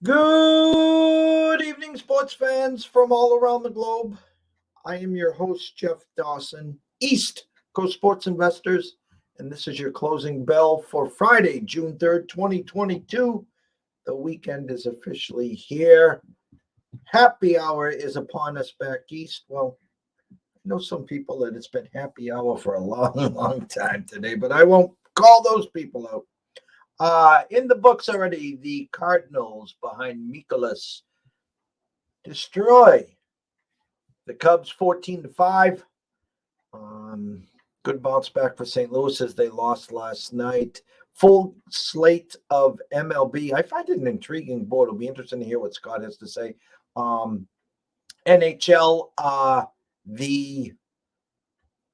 Good evening, sports fans from all around the globe. I am your host, Jeff Dawson, East Coast Sports Investors, and this is your closing bell for Friday, June 3rd, 2022. The weekend is officially here. Happy hour is upon us back east. Well, I know some people that it's been happy hour for a long, long time today, but I won't call those people out. In the books already, the Cardinals behind Mikolas destroy the Cubs 14-5. Good bounce back for St. Louis as they lost last night. Full slate of MLB. I find it an intriguing board. It'll be interesting to hear what Scott has to say. NHL, the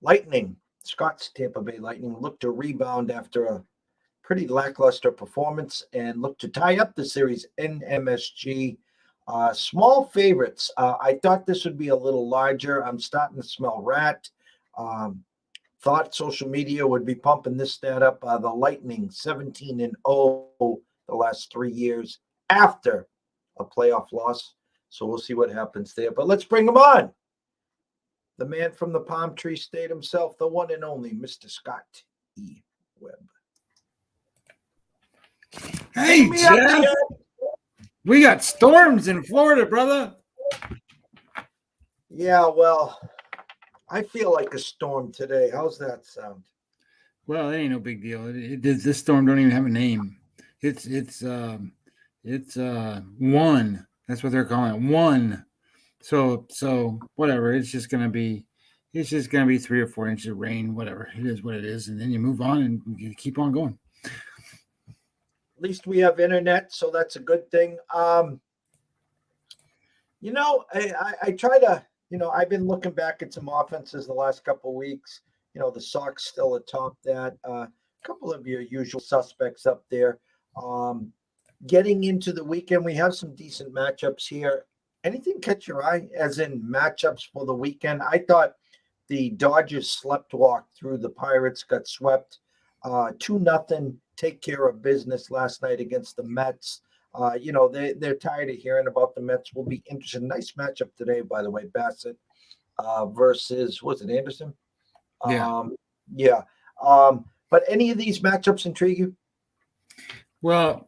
Lightning, Scott's Tampa Bay Lightning, look to rebound after a pretty lackluster performance and look to tie up the series in MSG. Small favorites. I thought this would be a little larger. I'm starting to smell rat. Thought social media would be pumping this stat up. The Lightning 17-0 the last 3 years after a playoff loss. So we'll see what happens there. But let's bring him on. The man from the Palm Tree State himself, the one and only Mr. Scott E. Webb. Hey, Jeff. We got storms in Florida, brother. Yeah, well, I feel like a storm today. How's that sound? Well, it ain't no big deal. This storm don't even have a name. It's one. That's what they're calling it. One. So whatever. It's just gonna be 3 or 4 inches of rain. Whatever. It is what it is, and then you move on and you keep on going. At least we have internet, so that's a good thing. I try to, I've been looking back at some offenses the last couple of weeks. The Sox still atop that. A couple of your usual suspects up there. Getting into the weekend, we have some decent matchups here. Anything catch your eye, as in matchups for the weekend? I thought the Dodgers sleptwalked through the Pirates, got swept 2-0. Take care of business last night against the Mets. They're tired of hearing about the Mets. Will be interested. Nice matchup today, by the way. Bassett versus, was it Anderson? Yeah. But any of these matchups intrigue you? Well,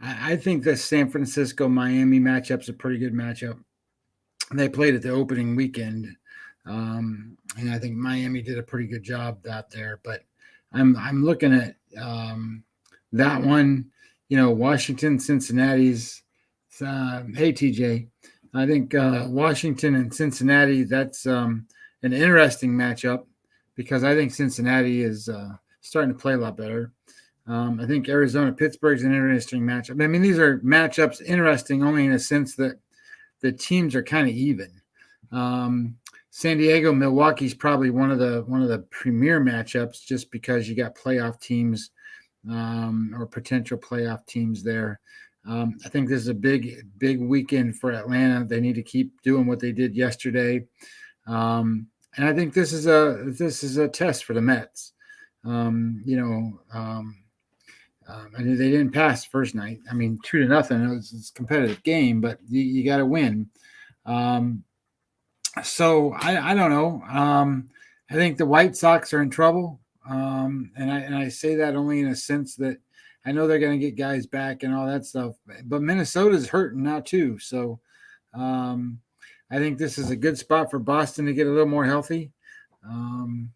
I think the San Francisco-Miami matchup's a pretty good matchup. They played at the opening weekend, and I think Miami did a pretty good job out there. But I'm looking at that one. Washington, Cincinnati's. Hey, TJ, I think Washington and Cincinnati. That's an interesting matchup because I think Cincinnati is starting to play a lot better. I think Arizona-Pittsburgh's an interesting matchup. I mean, these are matchups interesting only in a sense that the teams are kind of even. San Diego, Milwaukee's probably one of the premier matchups just because you got playoff teams or potential playoff teams there. I think this is a big weekend for Atlanta. They need to keep doing what they did yesterday, and I think this is a test for the Mets. I mean, they didn't pass the first night. I mean, 2-0. It's a competitive game, but you got to win. So I don't know. I think the White Sox are in trouble, and I say that only in a sense that I know they're going to get guys back and all that stuff. But Minnesota's hurting now too. So I think this is a good spot for Boston to get a little more healthy. And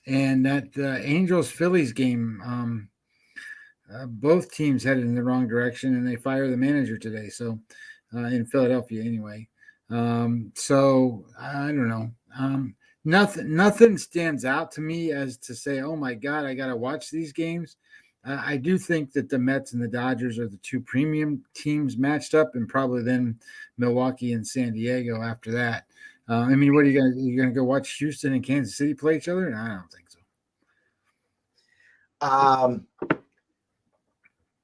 that Angels-Phillies game. Both teams headed in the wrong direction, and they fire the manager today. So, in Philadelphia, anyway. So I don't know. Nothing stands out to me as to say, "Oh my God, I got to watch these games." I do think that the Mets and the Dodgers are the two premium teams matched up, and probably then Milwaukee and San Diego after that. I mean, what are you gonna go watch Houston and Kansas City play each other? I don't think so.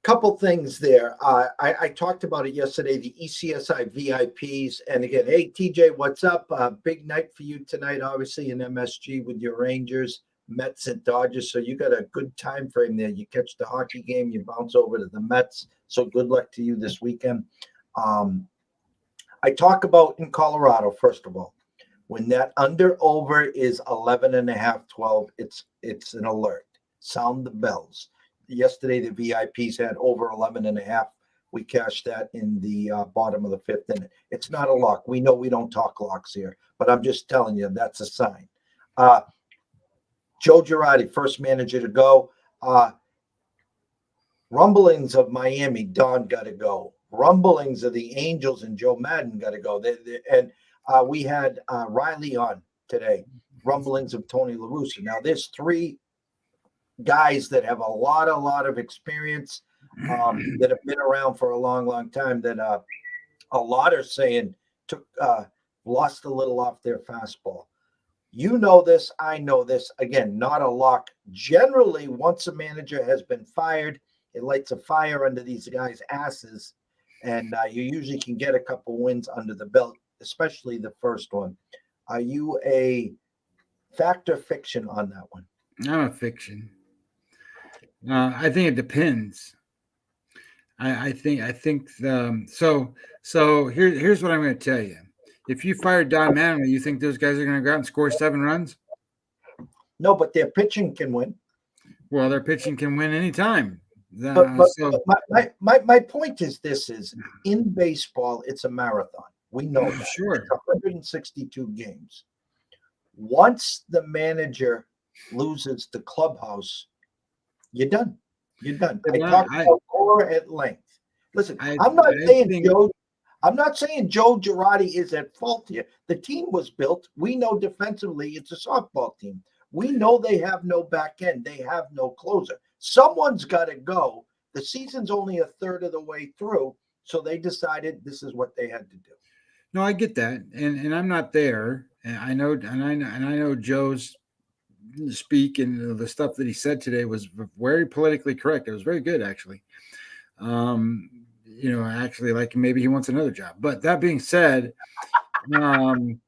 Couple things there. I talked about it yesterday, the ECSI VIPs. And again, hey, TJ, what's up? Big night for you tonight, obviously, in MSG with your Rangers, Mets, and Dodgers. So you got a good time frame there. You catch the hockey game, you bounce over to the Mets. So good luck to you this weekend. I talk about in Colorado, first of all, when that under over is 11 and a half, 12, it's an alert. Sound the bells. Yesterday, the VIPs had over 11 and a half. We cashed that in the bottom of the fifth inning. It's not a lock. We know we don't talk locks here, but I'm just telling you that's a sign. Joe Girardi, first manager to go. Rumblings of Miami, Don got to go. Rumblings of the Angels and Joe Madden got to go. We had Riley on today. Rumblings of Tony La Russa. Now, there's three guys that have a lot of experience that have been around for a long time that a lot are saying lost a little off their fastball. You know this, I know this. Again, not a lock. Generally, once a manager has been fired, it lights a fire under these guys' asses, and you usually can get a couple wins under the belt, especially the first one. Are you a fact or fiction on that one? I'm a fiction. I think it depends. I think so. Here's what I'm going to tell you. If you fire Don Mattingly, you think those guys are going to go out and score 7 runs? No, but their pitching can win. Well, their pitching can win anytime. But my point is this: is in baseball, it's a marathon. We know that. Sure. It's 162 games. Once the manager loses the clubhouse, you're done. You're done. I talked about Cora at length. Listen, I'm not saying Joe Girardi is at fault here. The team was built. We know defensively it's a softball team. We know they have no back end. They have no closer. Someone's got to go. The season's only a third of the way through, so they decided this is what they had to do. No, I get that, and I'm not there. And I know Joe's speak and the stuff that he said today was very politically correct. It was very good, actually. Actually, like maybe he wants another job. But that being said, you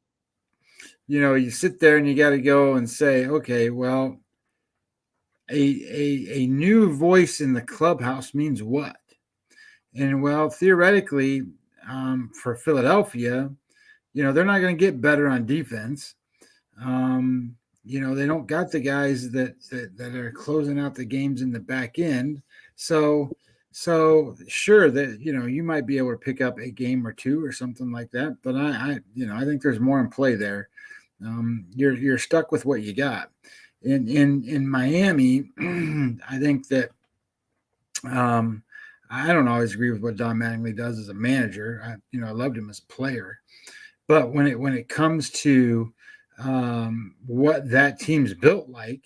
sit there and you got to go and say, okay, well, a new voice in the clubhouse means what? And well, theoretically, for Philadelphia, they're not going to get better on defense. They don't got the guys that are closing out the games in the back end. So sure that you might be able to pick up a game or two or something like that. But I think there's more in play there. You're stuck with what you got. In Miami, I think that I don't always agree with what Don Mattingly does as a manager. I loved him as a player, but when it comes to what that team's built like,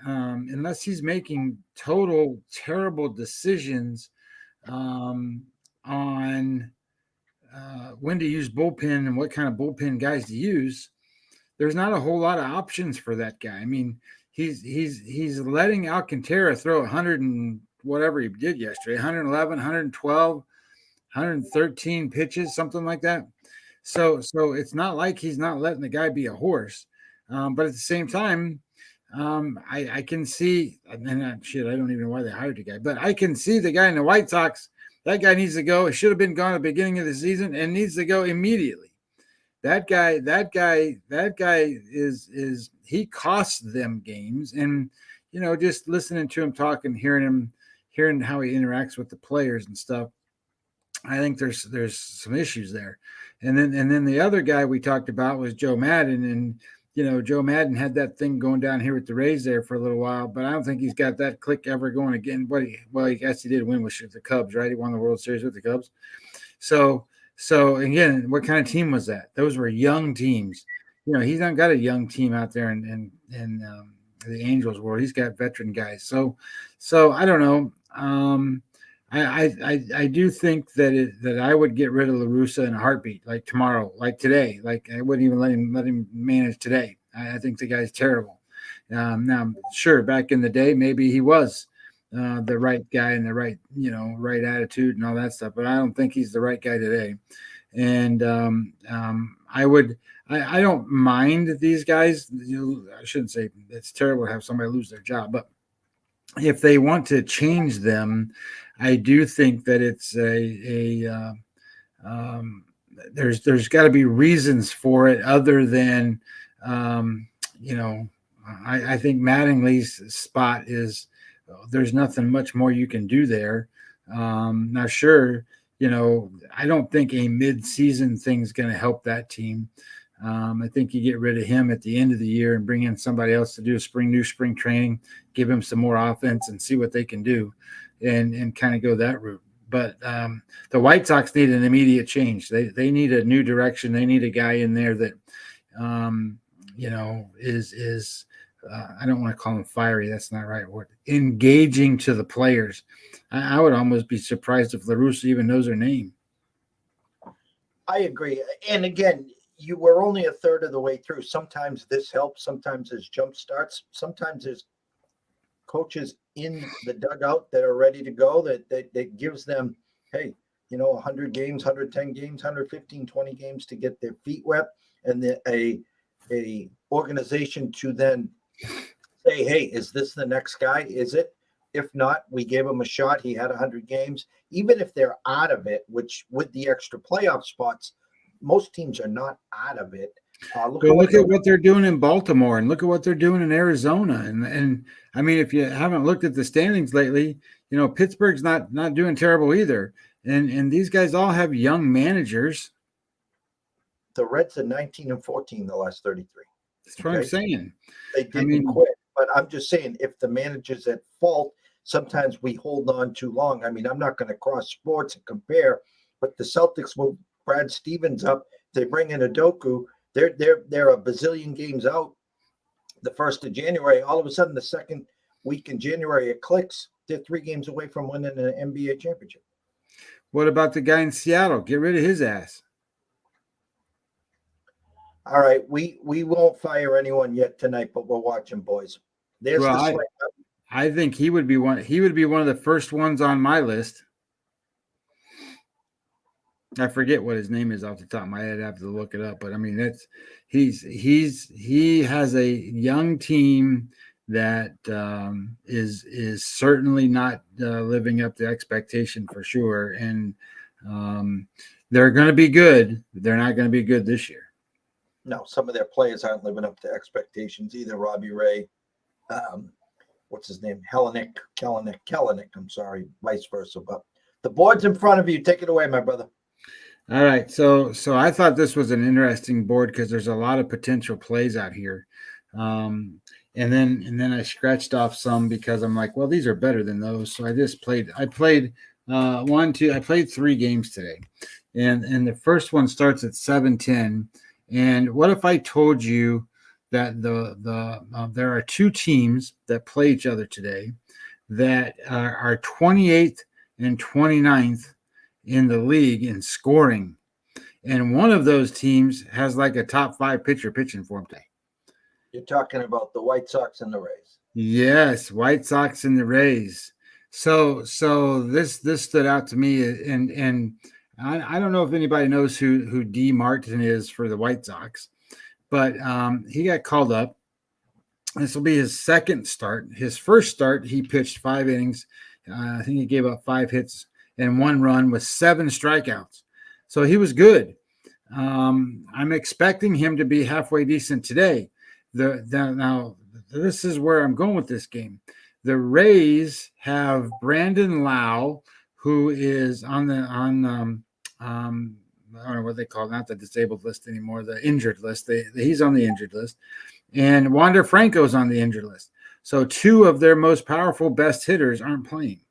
unless he's making total terrible decisions on when to use bullpen and what kind of bullpen guys to use, there's not a whole lot of options for that guy. I mean, he's letting Alcantara throw 100 and whatever he did yesterday, 111, 112, 113 pitches, something like that. So it's not like he's not letting the guy be a horse. But at the same time, I can see, and I don't even know why they hired the guy, but I can see the guy in the White Sox. That guy needs to go. It should have been gone at the beginning of the season and needs to go immediately. That guy is he costs them games. And, just listening to him talk and hearing how he interacts with the players and stuff, I think there's some issues there. And then the other guy we talked about was Joe Madden. And, Joe Madden had that thing going down here with the Rays there for a little while, but I don't think he's got that click ever going again. I guess he did win with the Cubs, right? He won the World Series with the Cubs. So again, what kind of team was that? Those were young teams. He's not got a young team out there in the Angels world. He's got veteran guys. So I don't know. I do think that I would get rid of La Russa in a heartbeat, like tomorrow, like today. Like I wouldn't even let him manage today. I think the guy's terrible. Now, sure, back in the day, maybe he was the right guy and the right attitude and all that stuff. But I don't think he's the right guy today. And I don't mind these guys. I shouldn't say it's terrible to have somebody lose their job, but if they want to change them, I do think that it's um, there's got to be reasons for it other than um, you know I think Mattingly's spot is there's nothing much more you can do there. Now, sure, I don't think a mid-season thing's going to help that team. I think you get rid of him at the end of the year and bring in somebody else to do new spring training, give him some more offense and see what they can do and kind of go that route. But the White Sox need an immediate change. They need a new direction. They need a guy in there that, is I don't want to call him fiery. That's not the right word. Engaging to the players. I would almost be surprised if La Russa even knows her name. I agree. And again, you were only a third of the way through. Sometimes this helps. Sometimes there's jump starts. Sometimes there's coaches in the dugout that are ready to go that gives them, hey, 100 games, 110 games, 115, 20 games to get their feet wet, and a organization to then say, hey, is this the next guy? Is it? If not, we gave him a shot. He had 100 games. Even if they're out of it, which with the extra playoff spots, most teams are not out of it. Look at what they're doing in Baltimore and look at what they're doing in Arizona. And I mean, if you haven't looked at the standings lately, Pittsburgh's not doing terrible either. And these guys all have young managers. The Reds are 19-14 the last 33. That's what I'm saying. They didn't quit. But I'm just saying, if the manager's at fault, sometimes we hold on too long. I mean, I'm not going to cross sports and compare, but the Celtics move Brad Stevens up. They bring in Udoka. They're a bazillion games out the 1st of January. All of a sudden, the second week in January, it clicks. They're 3 games away from winning an NBA championship. What about the guy in Seattle? Get rid of his ass. All right, we won't fire anyone yet tonight, but we're watching, boys. There's the slate. I think he would be one. He would be one of the first ones on my list. I forget what his name is off the top of my head. I have to look it up. But I mean, he has a young team that is certainly not living up to expectation for sure. And they're going to be good. But they're not going to be good this year. No, some of their players aren't living up to expectations either. Robbie Ray, what's his name? Kellenic. I'm sorry, vice versa. But the board's in front of you. Take it away, my brother. All right. So I thought this was an interesting board because there's a lot of potential plays out here. And then I scratched off some because I'm like, well, these are better than those. So I played 3 games today. And the first one starts at 7:10. And what if I told you that there are 2 teams that play each other today that are 28th and 29th in the league in scoring, and one of those teams has like a top 5 pitcher pitching for him today? You're talking about the White Sox and the Rays. Yes, White Sox and the Rays. So this stood out to me, and I don't know if anybody knows who D. Martin is for the White Sox, but he got called up. This will be his second start. His first start, he pitched 5 innings. I think he gave up 5 hits and 1 run with 7 strikeouts. So he was good. I'm expecting him to be halfway decent today. Now, this is where I'm going with this game. The Rays have Brandon Lau, who is on I don't know what they call it, not the disabled list anymore, the injured list. He's on the injured list. And Wander Franco's on the injured list. So 2 of their most powerful, best hitters aren't playing.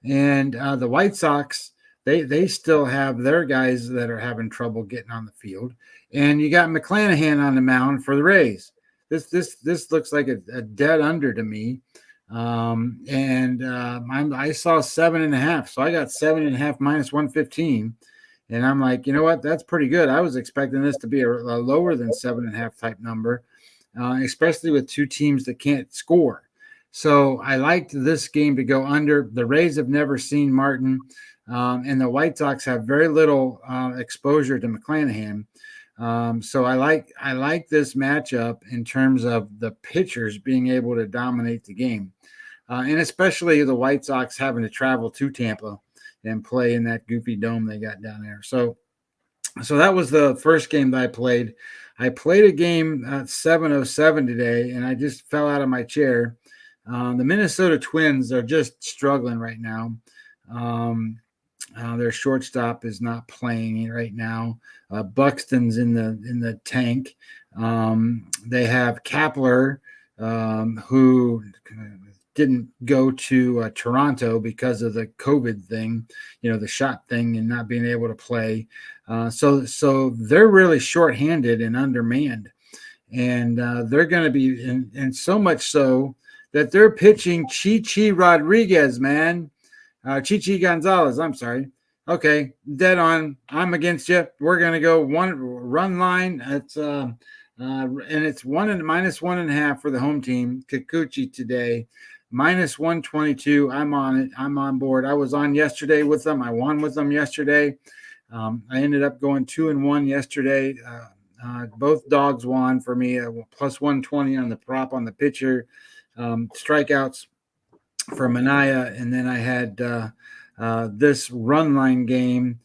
And the White Sox, they still have their guys that are having trouble getting on the field. And you got McClanahan on the mound for the Rays. This looks like a dead under to me. I saw 7.5, so I got 7.5 minus 115, and I'm like, you know what, that's pretty good. I was expecting this to be a lower than 7.5 type number, especially with two teams that can't score. So I liked this game to go under. The Rays have never seen Martin, and the White Sox have very little exposure to McClanahan. So I like this matchup in terms of the pitchers being able to dominate the game, and especially the White Sox having to travel to Tampa and play in that goofy dome they got down there. So that was the first game that I played. I played a game at 7:07 today, and I just fell out of my chair. The Minnesota Twins are just struggling right now. Their shortstop is not playing right now. Buxton's in the tank. They have Kapler, who didn't go to Toronto because of the COVID thing, the shot thing, and not being able to play. So they're really shorthanded and undermanned, and they're going to be, and so much so that they're pitching Chichi Rodriguez, man. Chichi Gonzalez, I'm sorry. Okay, dead on. I'm against you. We're going to go one run line. It's and it's minus 1.5 for the home team. Kikuchi today, minus 122. I'm on it. I'm on board. I was on yesterday with them. I won with them yesterday. I ended up going 2-1 yesterday. Both dogs won for me. Plus 120 on the prop on the pitcher. Strikeouts for Mania, and then I had this run line game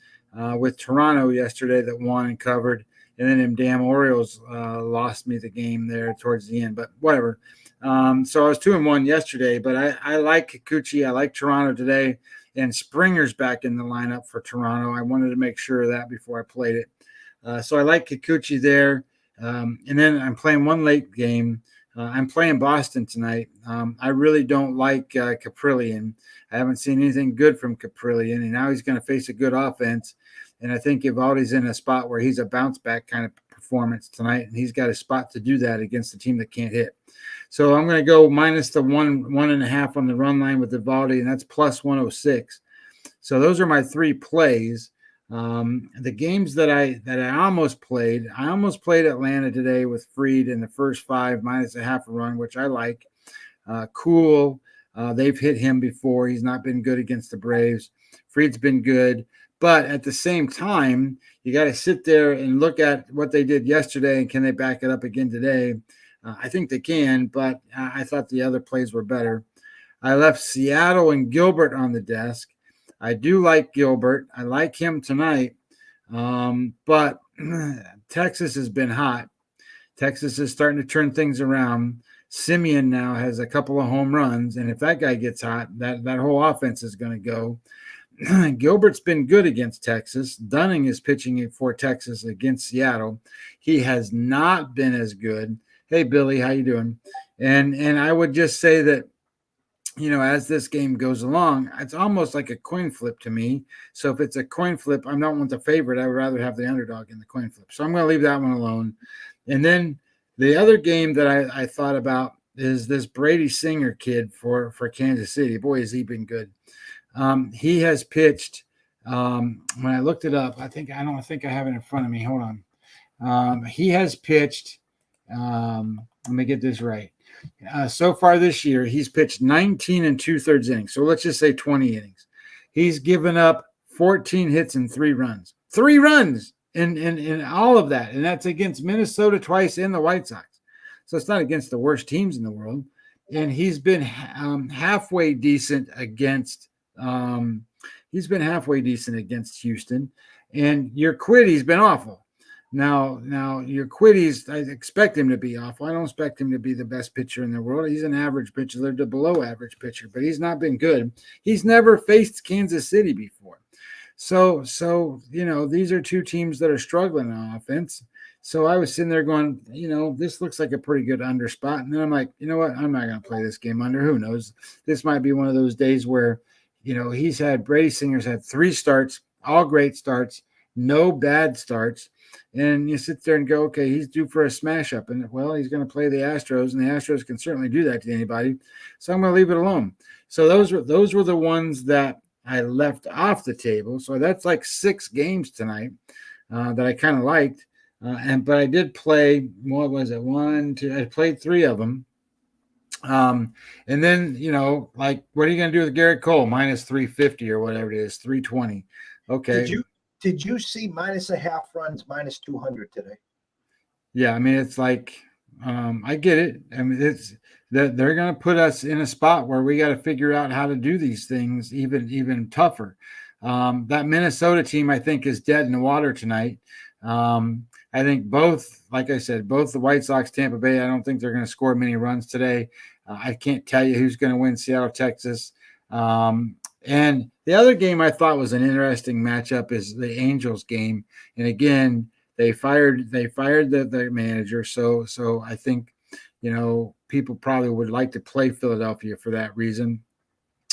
with Toronto yesterday that won and covered, and then them damn Orioles lost me the game there towards the end, but whatever. So I was 2-1 yesterday, but I like Kikuchi. I like Toronto today, and Springer's back in the lineup for Toronto. I wanted to make sure of that before I played it. So I like Kikuchi there, and then I'm playing one late game. I'm playing Boston tonight. I really don't like Caprillion. I haven't seen anything good from Caprillion, and now he's going to face a good offense. And I think Evaldi's in a spot where he's a bounce back kind of performance tonight, and he's got a spot to do that against a team that can't hit. So I'm going to go minus the 1.5 on the run line with Evaldi, and that's plus 106. So those are my three plays. The games that I almost played Atlanta today with Fried in the first 5 minus a half a run, which I like. Cool. They've hit him before. He's not been good against the Braves. Fried's been good. But at the same time, you got to sit there and look at what they did yesterday, and can they back it up again today? I think they can, but I thought the other plays were better. I left Seattle and Gilbert on the desk. I do like Gilbert. I like him tonight. But Texas has been hot. Texas is starting to turn things around. Simeon now has a couple of home runs, and if that guy gets hot, that whole offense is going to go. Gilbert's been good against Texas. Dunning is pitching for Texas against Seattle. He has not been as good. Hey, Billy, how you doing? And I would just say that, as this game goes along, it's almost like a coin flip to me. So if it's a coin flip, I don't want the favorite. I would rather have the underdog in the coin flip. So I'm going to leave that one alone. And then the other game that I thought about is this Brady Singer kid for Kansas City. Boy, has he been good. He has pitched. When I looked it up, I don't think I have it in front of me. Hold on. He has pitched. Let me get this right. So far this year, he's pitched 19 and 2/3 innings. So let's just say 20 innings. He's given up 14 hits and 3 runs. 3 runs in all of that. And that's against Minnesota twice and the White Sox. So it's not against the worst teams in the world. And he's been halfway decent against Houston. And your Quiddy's been awful. Now your Quiddy's, I expect him to be awful. I don't expect him to be the best pitcher in the world. He's an average pitcher, they're the below average pitcher, but he's not been good. He's never faced Kansas City before. So these are two teams that are struggling on offense. So I was sitting there going, this looks like a pretty good under spot. And then I'm like, you know what? I'm not going to play this game under. Who knows? This might be one of those days where, Brady Singer's had 3 starts, all great starts, no bad starts. And you sit there and go, okay, he's due for a smash up. And well, he's going to play the Astros, and the Astros can certainly do that to anybody. So I'm going to leave it alone. So those were the ones that I left off the table. So that's like 6 games tonight that I kind of liked. But I did play, what was it? 1, 2, I played 3 of them. And then, like, what are you going to do with Garrett Cole? Minus 350 or whatever it is, 320. Okay. Did you see minus a half runs, minus 200 today? Yeah. I mean, it's like, I get it. I mean, it's that they're going to put us in a spot where we got to figure out how to do these things even tougher. That Minnesota team, I think, is dead in the water tonight. I think both, like I said, both the White Sox, Tampa Bay, I don't think they're going to score many runs today. I can't tell you who's going to win Seattle, Texas. And the other game I thought was an interesting matchup is the Angels game. And again, they fired the manager. So I think, people probably would like to play Philadelphia for that reason.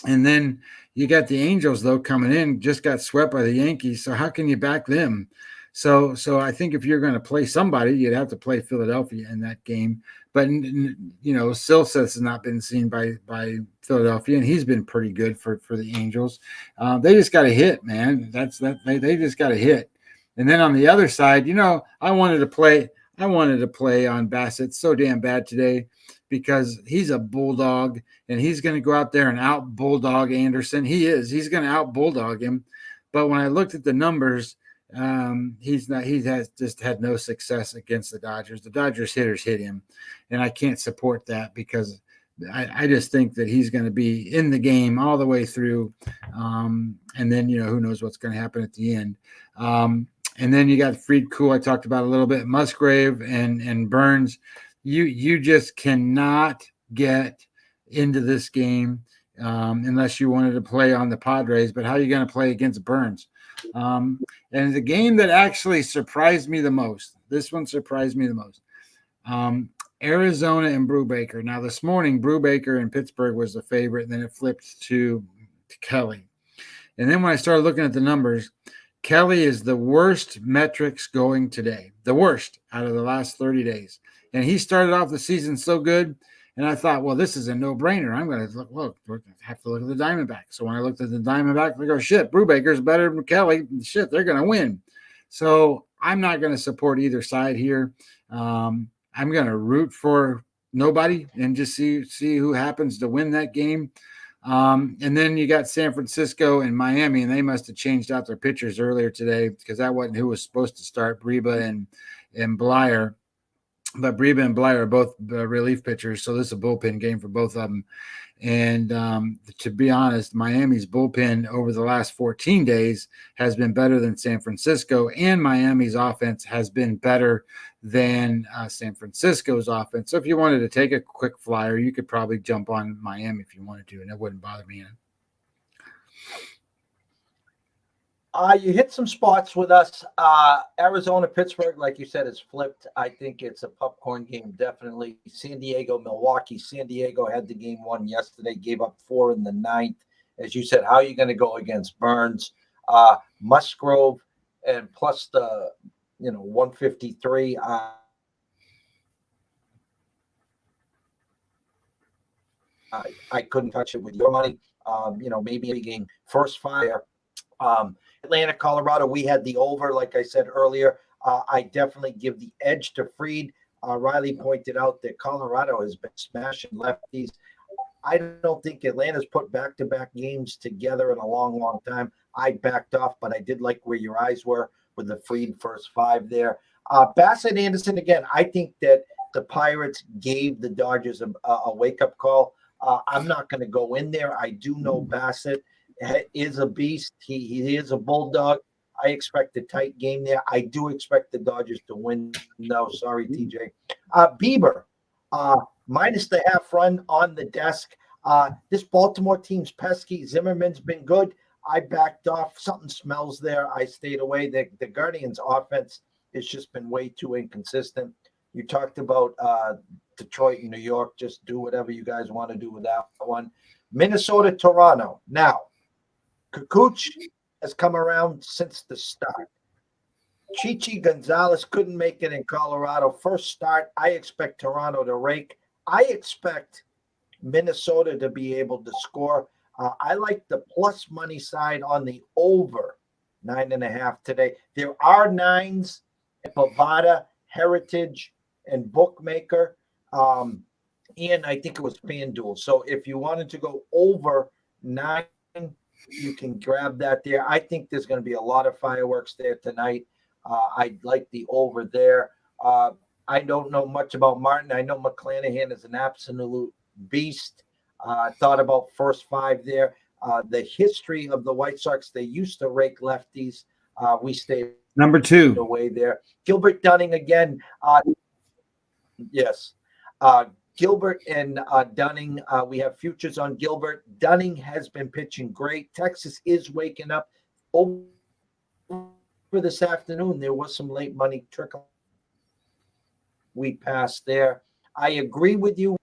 And then you got the Angels, though, coming in, just got swept by the Yankees. So how can you back them? So I think if you're going to play somebody, you'd have to play Philadelphia in that game. But, Silseth has not been seen by Philadelphia, and he's been pretty good for the Angels. They just got to hit, man. They just got to hit. And then on the other side, I wanted to play on Bassett so damn bad today because he's a bulldog, and he's going to go out there and out bulldog Anderson. He's going to out bulldog him. But when I looked at the numbers, he has just had no success against the Dodgers. The Dodgers hitters hit him, and I can't support that because I just think that he's going to be in the game all the way through. And then, who knows what's going to happen at the end. And then you got Fried Kuhl, I talked about a little bit, Musgrave and Burns. You just cannot get into this game unless you wanted to play on the Padres. But how are you going to play against Burns? And the game that actually surprised me the most, this one surprised me the most, Arizona and Brubaker. Now, this morning, Brubaker in Pittsburgh was the favorite, and then it flipped to Kelly. And then when I started looking at the numbers, Kelly is the worst metrics going today, the worst out of the last 30 days. And he started off the season so good. And I thought, well, this is a no-brainer. I'm going to have to look at the Diamondbacks. So when I looked at the Diamondbacks, I go, shit, Brubaker's better than Kelly. Shit, they're going to win. So I'm not going to support either side here. I'm going to root for nobody and just see who happens to win that game. And then you got San Francisco and Miami, and they must have changed out their pitchers earlier today because that wasn't who was supposed to start, Breba and Blyer. But Breba and Blyer are both relief pitchers, so this is a bullpen game for both of them. And to be honest, Miami's bullpen over the last 14 days has been better than San Francisco, and Miami's offense has been better than San Francisco's offense. So if you wanted to take a quick flyer, you could probably jump on Miami if you wanted to, and it wouldn't bother me. You hit some spots with us. Arizona, Pittsburgh, like you said, is flipped. I think it's a popcorn game, definitely. San Diego, Milwaukee. San Diego had the game won yesterday, gave up 4 in the 9th. As you said, how are you going to go against Burns? Musgrove, and plus the 153. I couldn't touch it with your money. Maybe a game first fire. Atlanta, Colorado, we had the over, like I said earlier. I definitely give the edge to Fried. Riley pointed out that Colorado has been smashing lefties. I don't think Atlanta's put back-to-back games together in a long, long time. I backed off, but I did like where your eyes were with the Fried first 5 there. Bassett, Anderson, again, I think that the Pirates gave the Dodgers a wake-up call. I'm not going to go in there. I do know Bassett is a beast. He is a bulldog. I expect a tight game there. I do expect the Dodgers to win. No, sorry, TJ. Bieber, minus the half run on the desk. This Baltimore team's pesky. Zimmerman's been good. I backed off. Something smells there. I stayed away. The Guardians' offense has just been way too inconsistent. You talked about Detroit and New York. Just do whatever you guys want to do with that one. Minnesota, Toronto. Now, Kukuc has come around since the start. Chichi Gonzalez couldn't make it in Colorado. First start, I expect Toronto to rake. I expect Minnesota to be able to score. I like the plus money side on the over 9.5 today. There are nines at Bovada, Heritage, and Bookmaker. And I think it was FanDuel. So if you wanted to go over 9, you can grab that there. I think there's going to be a lot of fireworks there tonight. I'd like the over there. I don't know much about Martin. I know McClanahan is an absolute beast. Thought about first five there. The history of the White Sox, they used to rake lefties. We stayed Number 2. away there. Gilbert Dunning again. Yes. Gilbert and Dunning. We have futures on Gilbert. Dunning has been pitching great. Texas is waking up. Over this afternoon, there was some late money trickle. We passed there. I agree with you.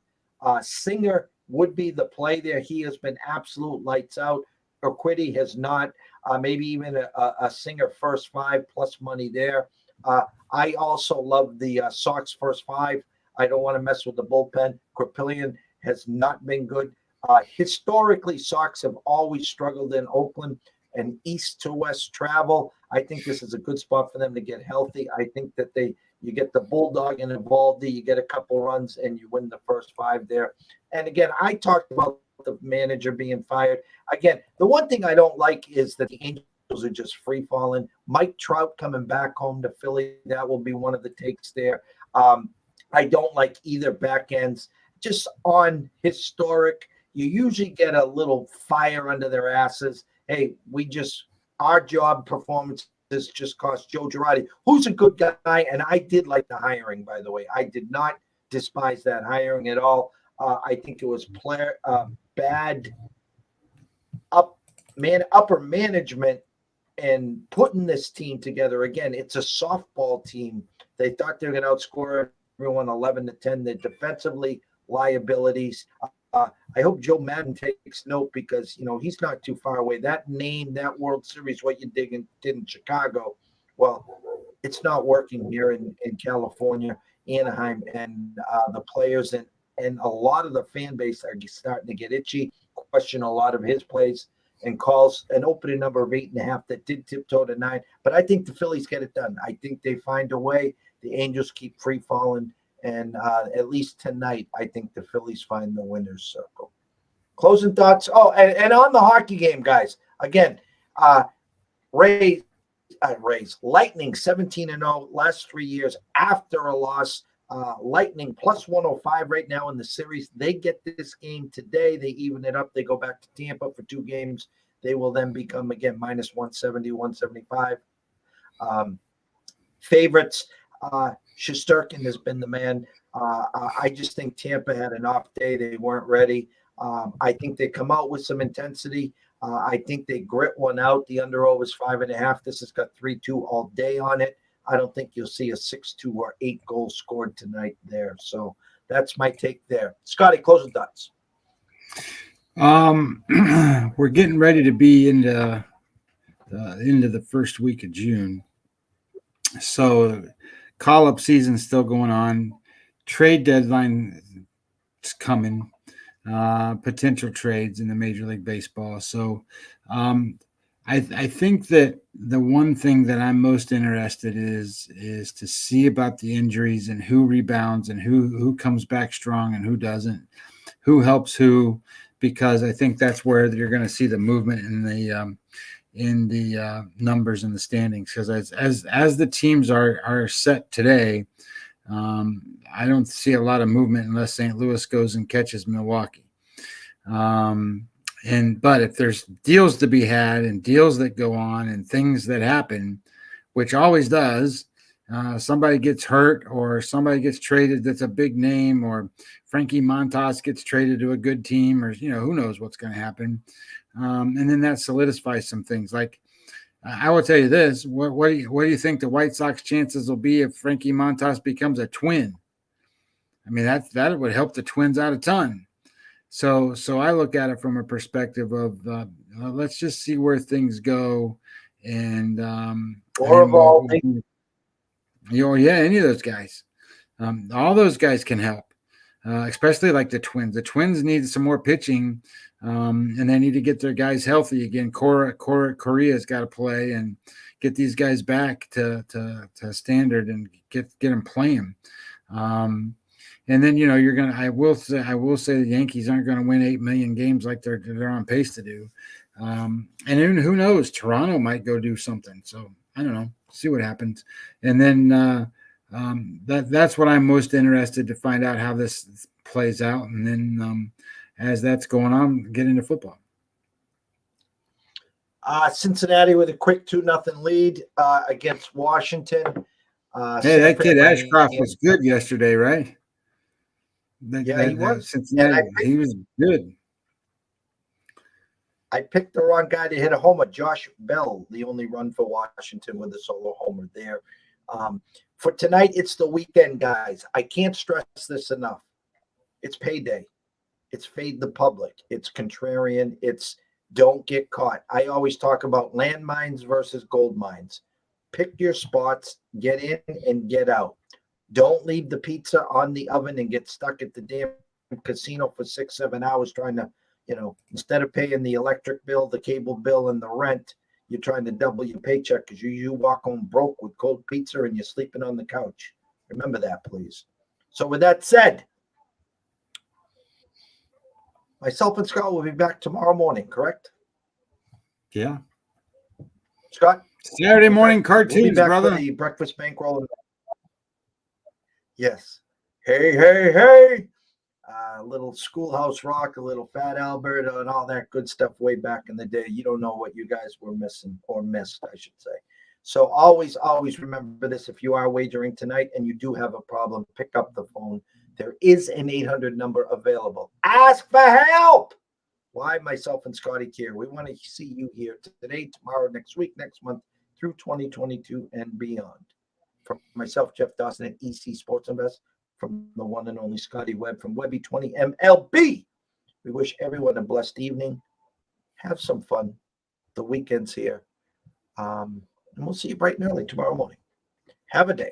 Singer would be the play there. He has been absolute lights out. Urquidy has not. Maybe even a Singer first five plus money there. I also love the Sox first five. I don't want to mess with the bullpen. Corpillion has not been good. Historically, Sox have always struggled in Oakland and east to west travel. I think this is a good spot for them to get healthy. I think that you get the Bulldog and Evaldi, you get a couple runs, and you win the first five there. And again, I talked about the manager being fired. Again, the one thing I don't like is that the Angels are just free falling. Mike Trout coming back home to Philly, that will be one of the takes there. I don't like either back ends. Just on historic, you usually get a little fire under their asses. Hey, our job performance just cost Joe Girardi, who's a good guy, and I did like the hiring, by the way. I did not despise that hiring at all. I think it was bad upper management and putting this team together. Again, it's a softball team. They thought they were going to outscore everyone 11-10. They're defensively liabilities. I hope Joe Madden takes note because, he's not too far away. That name, that World Series, what you did in Chicago, well, it's not working here in California, Anaheim, and the players and a lot of the fan base are starting to get itchy, question a lot of his plays and calls an opening number of 8.5 that did tiptoe to 9. But I think the Phillies get it done. I think they find a way. The Angels keep free falling. And at least tonight, I think the Phillies find the winner's circle. Closing thoughts. Oh, and on the hockey game, guys. Again, Rays, Lightning 17-0 last 3 years after a loss. Lightning plus 105 right now in the series. They get this game today. They even it up. They go back to Tampa for 2 games. They will then become, again, minus 170, 175. Favorites. Shesterkin has been the man. I just think Tampa had an off day. They weren't ready. I think they come out with some intensity. I think they grit one out. The under-over is 5.5. This has got 3-2 all day on it. I don't think you'll see a 6-2 or 8 goals scored tonight there. So that's my take there. Scotty, closing thoughts. We're getting ready to be into the first week of June. So call-up season still going on. Trade deadline is coming. Potential trades in the Major League Baseball. So I think that the one thing that I'm most interested is to see about the injuries and who rebounds and who comes back strong and who doesn't, who helps who, because I think that's where you're going to see the movement in the numbers and the standings. Because as the teams are set today, I don't see a lot of movement unless St. Louis goes and catches Milwaukee. But if there's deals to be had and deals that go on and things that happen, which always does, somebody gets hurt or somebody gets traded that's a big name, or Frankie Montas gets traded to a good team, or who knows what's going to happen, and then that solidifies some things. Like I will tell you this: what do you think the White Sox chances will be if Frankie Montas becomes a Twin? I mean, that would help the Twins out a ton. So I look at it from a perspective of let's just see where things go, and Yeah, any of those guys. All those guys can help, especially like the Twins. The Twins need some more pitching, and they need to get their guys healthy again. Korea's got to play and get these guys back to standard and get them playing. And then you're gonna. I will say the Yankees aren't going to win 8 million games like they're on pace to do. And then who knows? Toronto might go do something. So I don't know. See what happens. And then that's what I'm most interested to find out how this plays out. And then as that's going on, get into football. Cincinnati with a quick 2-0 lead against Washington. Hey, that kid Ashcroft was good yesterday, right? He was. Cincinnati, he was good. I picked the wrong guy to hit a homer. Josh Bell, the only run for Washington with a solo homer there. For tonight, it's the weekend, guys. I can't stress this enough. It's payday. It's fade the public. It's contrarian. It's don't get caught. I always talk about landmines versus gold mines. Pick your spots, get in and get out. Don't leave the pizza on the oven and get stuck at the damn casino for 6-7 hours trying to, instead of paying the electric bill, the cable bill, and the rent, you're trying to double your paycheck because you walk home broke with cold pizza and you're sleeping on the couch. Remember that, please. So with that said, myself and Scott will be back tomorrow morning, correct? Yeah. Scott? Saturday morning cartoons, we'll be back brother. For the breakfast bankroll. Yes. Hey. A little Schoolhouse Rock, a little Fat Albert, and all that good stuff way back in the day. You don't know what you guys were missing or missed, I should say. So always remember this. If you are wagering tonight and you do have a problem, pick up the phone. There is an 800 number available. Ask for help. Why? Myself and Scotty care. We want to see you here today, tomorrow, next week, next month, through 2022 and beyond. From myself, Jeff Dawson at EC Sports Invest, from the one and only Scotty Webb from Webby20 MLB. We wish everyone a blessed evening. Have some fun. The weekend's here. And we'll see you bright and early tomorrow morning. Have a day.